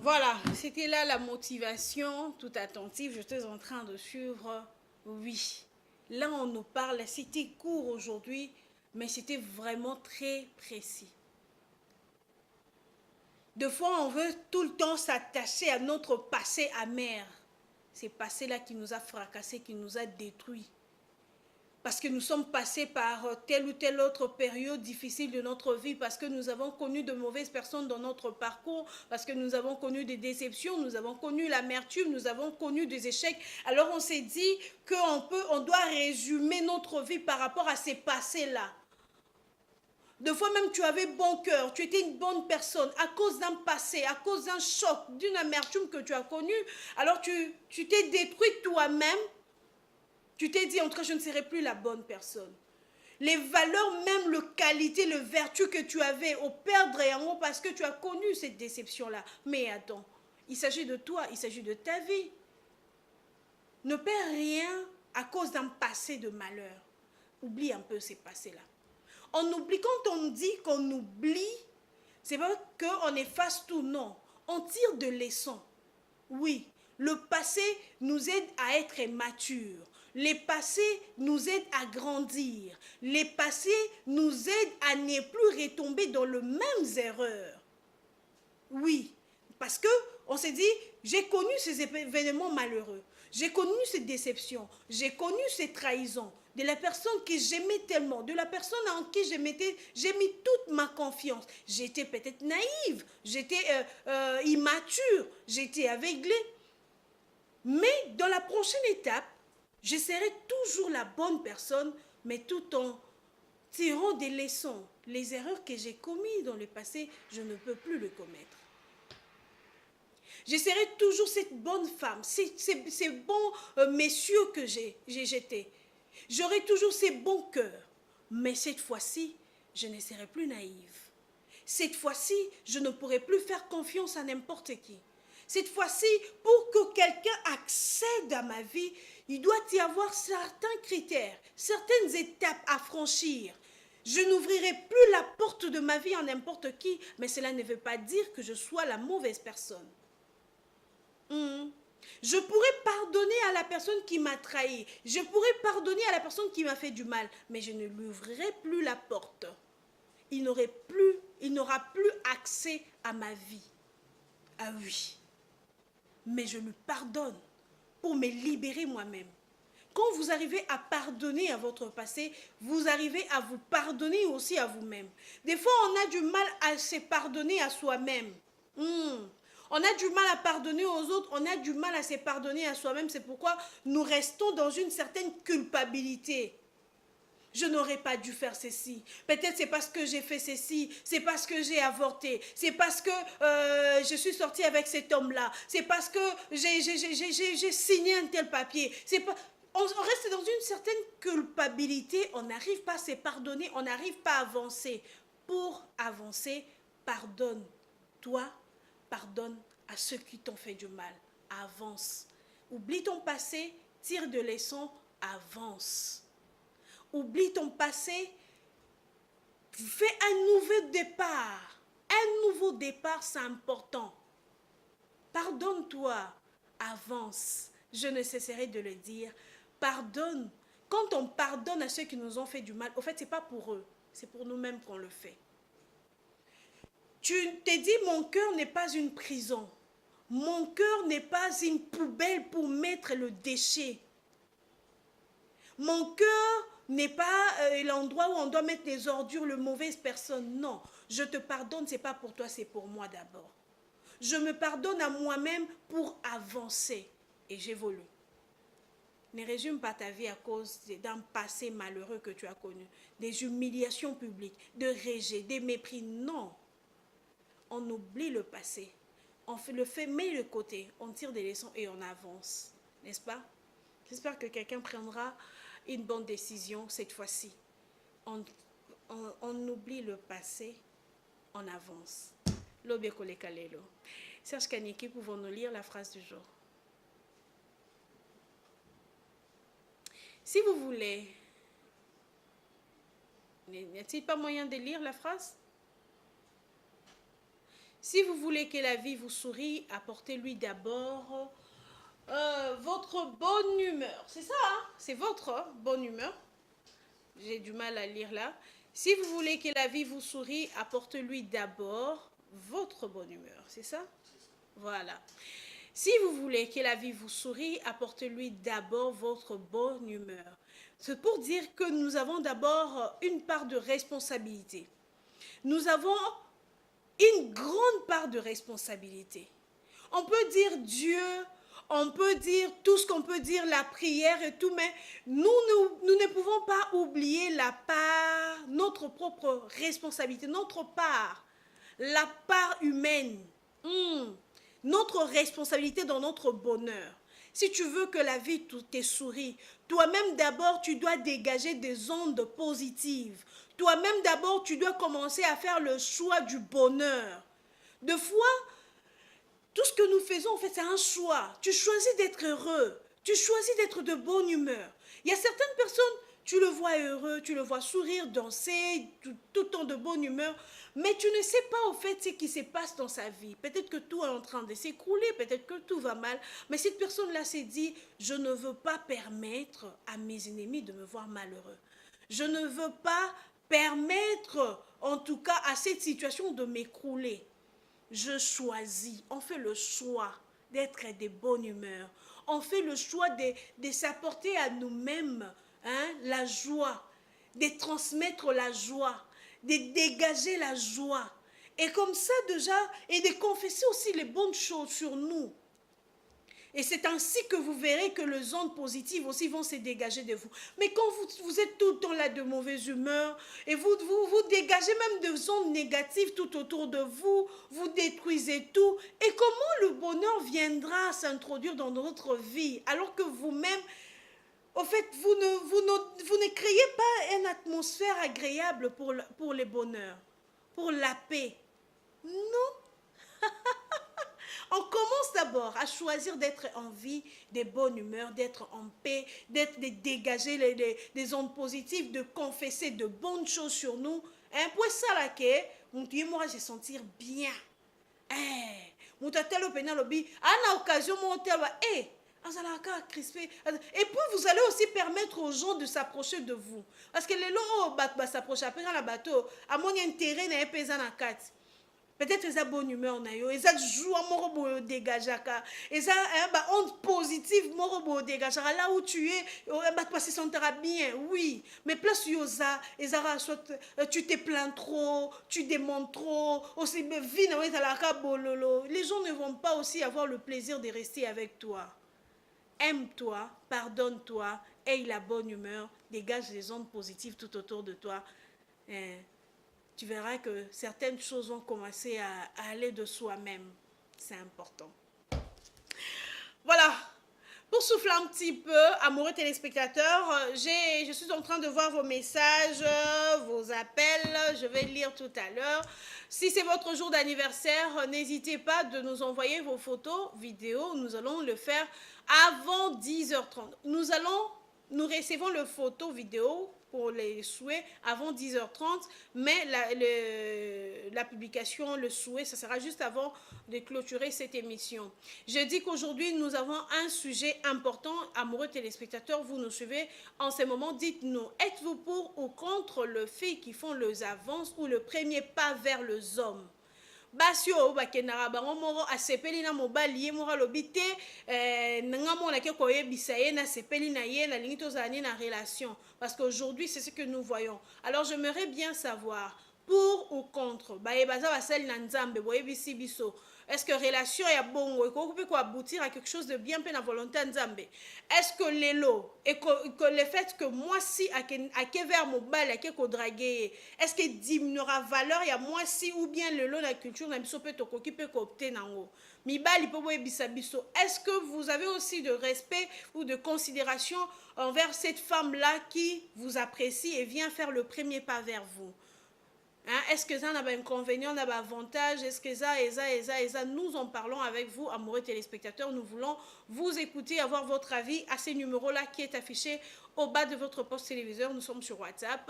Voilà, c'était là la motivation, tout attentive, j'étais en train de suivre, oui. Là, on nous parle, c'était court aujourd'hui, mais c'était vraiment très précis. Des fois, on veut tout le temps s'attacher à notre passé amer. C'est passé-là qui nous a fracassés, qui nous a détruits. Parce que nous sommes passés par telle ou telle autre période difficile de notre vie, parce que nous avons connu de mauvaises personnes dans notre parcours, parce que nous avons connu des déceptions, nous avons connu l'amertume, nous avons connu des échecs. Alors on s'est dit on doit résumer notre vie par rapport à ces passés-là. Des fois même tu avais bon cœur, tu étais une bonne personne à cause d'un passé, à cause d'un choc, d'une amertume que tu as connue. Alors tu t'es détruit toi-même. Tu t'es dit, entre je ne serai plus la bonne personne. Les valeurs, même les qualités, les vertus que tu avais, au perdre et en haut parce que tu as connu cette déception-là. Mais attends, il s'agit de toi, il s'agit de ta vie. Ne perds rien à cause d'un passé de malheur. Oublie un peu ces passés-là. On oublie, quand on dit qu'on oublie, c'est pas qu'on efface tout, non. On tire de leçons. Oui, le passé nous aide à être matures. Les passés nous aident à grandir. Les passés nous aident à ne plus retomber dans les mêmes erreurs. Oui, parce que on s'est dit, j'ai connu ces événements malheureux. J'ai connu ces déceptions. J'ai connu ces trahisons. De la personne que j'aimais tellement, de la personne en qui j'ai mis toute ma confiance. J'étais peut-être naïve, j'étais immature, j'étais aveuglée. Mais dans la prochaine étape, je serai toujours la bonne personne, mais tout en tirant des leçons. Les erreurs que j'ai commises dans le passé, je ne peux plus les commettre. Je serai toujours cette bonne femme, ces bons messieurs que j'étais. J'aurai toujours ces bons cœurs. Mais cette fois-ci, je ne serai plus naïve. Cette fois-ci, je ne pourrai plus faire confiance à n'importe qui. Cette fois-ci, pour que quelqu'un accède à ma vie, il doit y avoir certains critères, certaines étapes à franchir. Je n'ouvrirai plus la porte de ma vie à n'importe qui, mais cela ne veut pas dire que je sois la mauvaise personne. Je pourrais pardonner à la personne qui m'a trahi. Je pourrais pardonner à la personne qui m'a fait du mal. Mais je ne lui ouvrirai plus la porte. Il n'aura plus accès à ma vie. Ah oui. Mais je lui pardonne pour me libérer moi-même. Quand vous arrivez à pardonner à votre passé, vous arrivez à vous pardonner aussi à vous-même. Des fois, on a du mal à se pardonner à soi-même. On a du mal à pardonner aux autres, on a du mal à se pardonner à soi-même. C'est pourquoi nous restons dans une certaine culpabilité. Je n'aurais pas dû faire ceci. Peut-être c'est parce que j'ai fait ceci, c'est parce que j'ai avorté, c'est parce que je suis sortie avec cet homme-là, c'est parce que j'ai signé un tel papier. On reste dans une certaine culpabilité, on n'arrive pas à se pardonner, on n'arrive pas à avancer. Pour avancer, pardonne. Toi, pardonne à ceux qui t'ont fait du mal. Avance. Oublie ton passé, tire de leçons, avance. Oublie ton passé, fais un nouveau départ. Un nouveau départ, c'est important. Pardonne-toi, avance. Je ne cesserai de le dire. Pardonne. Quand on pardonne à ceux qui nous ont fait du mal, au fait, ce n'est pas pour eux, c'est pour nous-mêmes qu'on le fait. Tu t'es dit, mon cœur n'est pas une prison. Mon cœur n'est pas une poubelle pour mettre le déchet. Mon cœur n'est pas l'endroit où on doit mettre les ordures, les mauvaises personnes. Non, je te pardonne, ce n'est pas pour toi, c'est pour moi d'abord. Je me pardonne à moi-même pour avancer. Et j'évolue. Ne résume pas ta vie à cause d'un passé malheureux que tu as connu. Des humiliations publiques, de rejet, des mépris. Non. On oublie le passé. On le fait, met de côté. On tire des leçons et on avance. N'est-ce pas? J'espère que quelqu'un prendra une bonne décision cette fois-ci. On oublie le passé, on avance. Lobekole Kalelo. Serge Kaniki, pouvons-nous lire la phrase du jour? Si vous voulez, n'y a-t-il pas moyen de lire la phrase? Si vous voulez que la vie vous sourie, apportez-lui d'abord votre bonne humeur. C'est ça, hein? C'est votre bonne humeur. J'ai du mal à lire là. Si vous voulez que la vie vous sourie, apportez-lui d'abord votre bonne humeur. C'est ça? Voilà. Si vous voulez que la vie vous sourie, apportez-lui d'abord votre bonne humeur. C'est pour dire que nous avons d'abord une part de responsabilité. Nous avons une grande part de responsabilité. On peut dire Dieu, on peut dire tout ce qu'on peut dire, la prière et tout, mais nous ne pouvons pas oublier la part, notre propre responsabilité, notre part, la part humaine, notre responsabilité dans notre bonheur. Si tu veux que la vie te sourie, toi-même d'abord, tu dois dégager des ondes positives. Toi-même d'abord, tu dois commencer à faire le choix du bonheur. Des fois, tout ce que nous faisons, en fait, c'est un choix. Tu choisis d'être heureux. Tu choisis d'être de bonne humeur. Il y a certaines personnes, tu le vois heureux, tu le vois sourire, danser, tout le temps de bonne humeur, mais tu ne sais pas, au fait, ce qui se passe dans sa vie. Peut-être que tout est en train de s'écrouler, peut-être que tout va mal, mais cette personne-là s'est dit, je ne veux pas permettre à mes ennemis de me voir malheureux. Je ne veux pas permettre, en tout cas, à cette situation de m'écrouler. Je choisis, on fait le choix d'être de bonne humeur. On fait le choix de s'apporter à nous-mêmes la joie, de transmettre la joie, de dégager la joie. Et comme ça déjà, et de confesser aussi les bonnes choses sur nous. Et c'est ainsi que vous verrez que les ondes positives aussi vont se dégager de vous. Mais quand vous êtes tout le temps là de mauvaise humeur, et vous dégagez même des ondes négatives tout autour de vous, vous détruisez tout, et comment le bonheur viendra s'introduire dans notre vie, alors que vous-même, au fait, vous ne créez pas une atmosphère agréable pour le bonheur, pour la paix. Non. On commence d'abord à choisir d'être en vie, de bonne humeur, d'être en paix, de dégager les ondes positives, de confesser de bonnes choses sur nous. Pour ça là que mon Dieu, moi je sentir bien. Mon tel lobby, à l'occasion mon tel et puis vous allez aussi permettre aux gens de s'approcher de vous. Parce que les gens s'approchent après dans la bateau, à mon intérêt n'est pas dans la carte. Peut-être ils ont bonne humeur, ils ont joie, moro dégageaka, ils ont onde positive, moro dégageaka. Là où tu es, tu se sentira bien, oui. Mais place yosa, tu te plains trop, tu demandes trop, aussi vie les gens ne vont pas aussi avoir le plaisir de rester avec toi. Aime-toi, pardonne-toi, aie la bonne humeur, dégage les ondes positives tout autour de toi. Tu verras que certaines choses vont commencer à aller de soi-même. C'est important. Voilà. Pour souffler un petit peu, amoureux téléspectateurs, je suis en train de voir vos messages, vos appels. Je vais lire tout à l'heure. Si c'est votre jour d'anniversaire, n'hésitez pas de nous envoyer vos photos, vidéos. Nous allons le faire avant 10h30. Nous recevons le photo, vidéo pour les souhaits avant 10h30, mais la publication, le souhait, ça sera juste avant de clôturer cette émission. Je dis qu'aujourd'hui, nous avons un sujet important. Amoureux téléspectateurs, vous nous suivez en ce moment, dites-nous, êtes-vous pour ou contre le fait qu'ils font les avances ou le premier pas vers les hommes? Basio bakendaka bango moko asepeli na mobali ye moko alobi te nanga mona ke koyebisa ye na sepeli na ye na lingi tozala na relation, parce qu'aujourd'hui c'est ce que nous voyons. Alors j'aimerais bien savoir pour ou contre bayebaza basali na nzambe boyebisi biso. Est-ce que relation ya bongo ekoki ko aboutir à quelque chose de bien pe na volonté nzambe? Est-ce que lelo et que le fait que moi si ake vers mobali ake ko draguer, est-ce que diminuera valeur ya moi si ou bien lelo la culture na biso pe tokoki pe ko opter nango? Mibali po boyebisa biso. Est-ce que vous avez aussi de respect ou de considération envers cette femme-là qui vous apprécie et vient faire le premier pas vers vous? Est-ce que ça a un inconvénient, un avantage? Est-ce que ça, nous en parlons avec vous, amoureux téléspectateurs. Nous voulons vous écouter, avoir votre avis à ces numéros-là qui est affiché au bas de votre poste téléviseur. Nous sommes sur WhatsApp.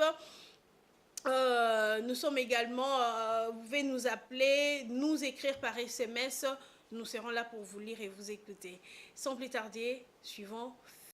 Nous sommes également, vous pouvez nous appeler, nous écrire par SMS. Nous serons là pour vous lire et vous écouter. Sans plus tarder, suivons